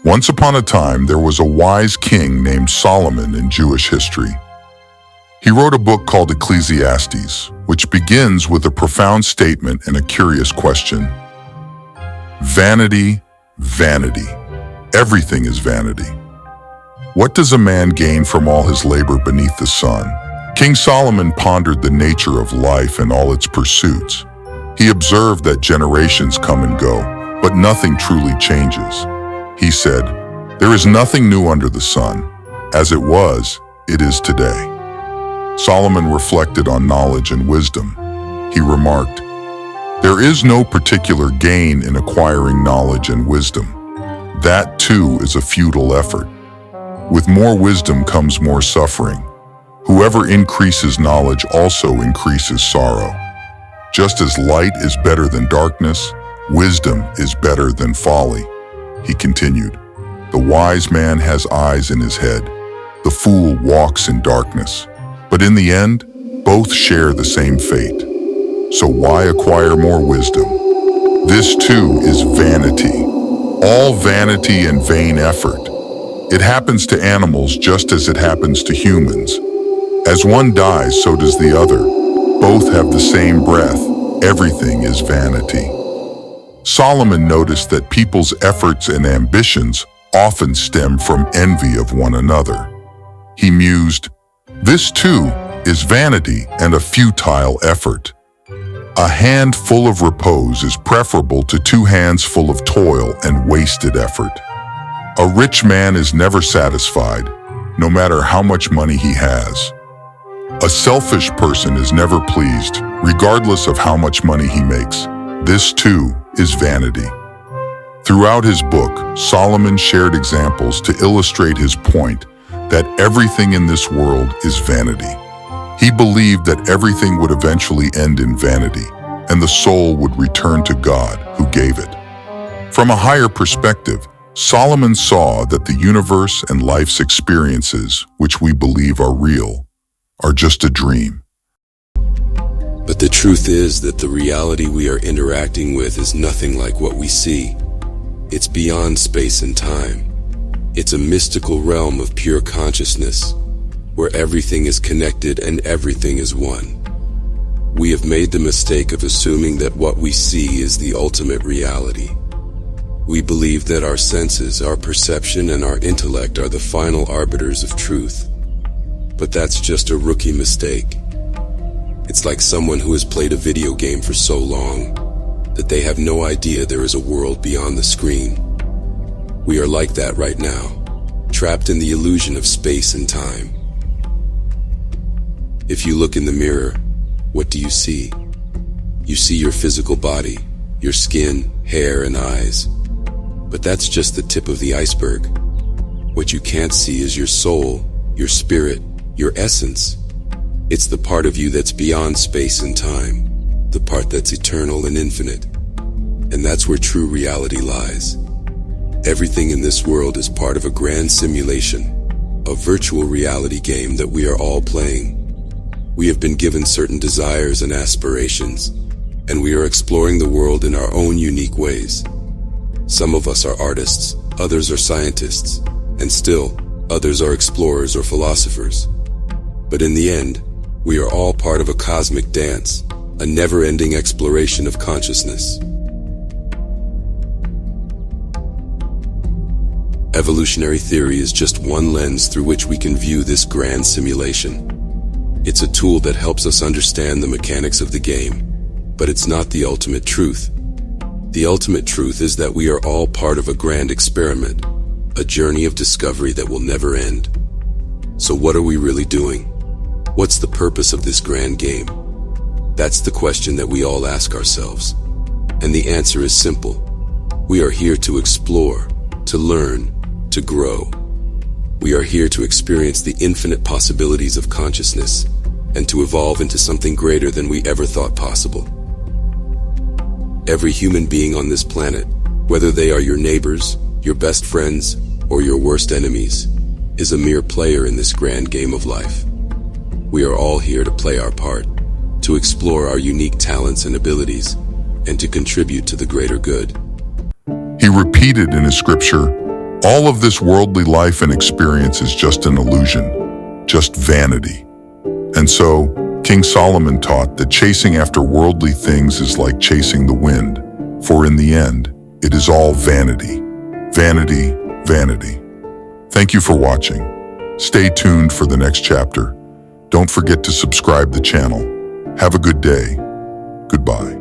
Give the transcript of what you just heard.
Once upon a time, there was a wise king named Solomon in Jewish history. He wrote a book called Ecclesiastes, which begins with a profound statement and a curious question. Vanity, vanity. Everything is vanity. What does a man gain from all his labor beneath the sun? King Solomon pondered the nature of life and all its pursuits. He observed that generations come and go, but nothing truly changes. He said, "There is nothing new under the sun. As it was, it is today." Solomon reflected on knowledge and wisdom. He remarked, "There is no particular gain in acquiring knowledge and wisdom. That too is a futile effort. With more wisdom comes more suffering. Whoever increases knowledge also increases sorrow. Just as light is better than darkness, wisdom is better than folly." He continued, "The wise man has eyes in his head. The fool walks in darkness. But in the end, both share the same fate. So why acquire more wisdom? This too is vanity. All vanity and vain effort. It happens to animals just as it happens to humans. As one dies, so does the other. Both have the same breath. Everything is vanity." Solomon noticed that people's efforts and ambitions often stem from envy of one another. He mused, "This too is vanity and a futile effort. A hand full of repose is preferable to 2 hands full of toil and wasted effort. A rich man is never satisfied, no matter how much money he has. A selfish person is never pleased, regardless of how much money he makes. This too is vanity." Throughout his book, Solomon shared examples to illustrate his point that everything in this world is vanity. He believed that everything would eventually end in vanity, and the soul would return to God who gave it. From a higher perspective, Solomon saw that the universe and life's experiences, which we believe are real, are just a dream. But the truth is that the reality we are interacting with is nothing like what we see. It's beyond space and time. It's a mystical realm of pure consciousness, where everything is connected and everything is one. We have made the mistake of assuming that what we see is the ultimate reality. We believe that our senses, our perception, and our intellect are the final arbiters of truth. But that's just a rookie mistake. It's like someone who has played a video game for so long that they have no idea there is a world beyond the screen. We are like that right now, trapped in the illusion of space and time. If you look in the mirror, what do you see? You see your physical body, your skin, hair, and eyes. But that's just the tip of the iceberg. What you can't see is your soul, your spirit, your essence. It's the part of you that's beyond space and time, the part that's eternal and infinite. And that's where true reality lies. Everything in this world is part of a grand simulation, a virtual reality game that we are all playing. We have been given certain desires and aspirations, and we are exploring the world in our own unique ways. Some of us are artists, others are scientists, and still, others are explorers or philosophers. But in the end, we are all part of a cosmic dance, a never-ending exploration of consciousness. Evolutionary theory is just one lens through which we can view this grand simulation. It's a tool that helps us understand the mechanics of the game, but it's not the ultimate truth. The ultimate truth is that we are all part of a grand experiment, a journey of discovery that will never end. So what are we really doing? What's the purpose of this grand game? That's the question that we all ask ourselves. And the answer is simple. We are here to explore, to learn, to grow. We are here to experience the infinite possibilities of consciousness and to evolve into something greater than we ever thought possible. Every human being on this planet, whether they are your neighbors, your best friends, or your worst enemies, is a mere player in this grand game of life. We are all here to play our part, to explore our unique talents and abilities, and to contribute to the greater good. He repeated in his scripture, All of this worldly life and experience is just an illusion, just vanity. And so, King Solomon taught that chasing after worldly things is like chasing the wind, for in the end, it is all vanity. Vanity, vanity. Thank you for watching. Stay tuned for the next chapter. Don't forget to subscribe the channel. Have a good day. Goodbye.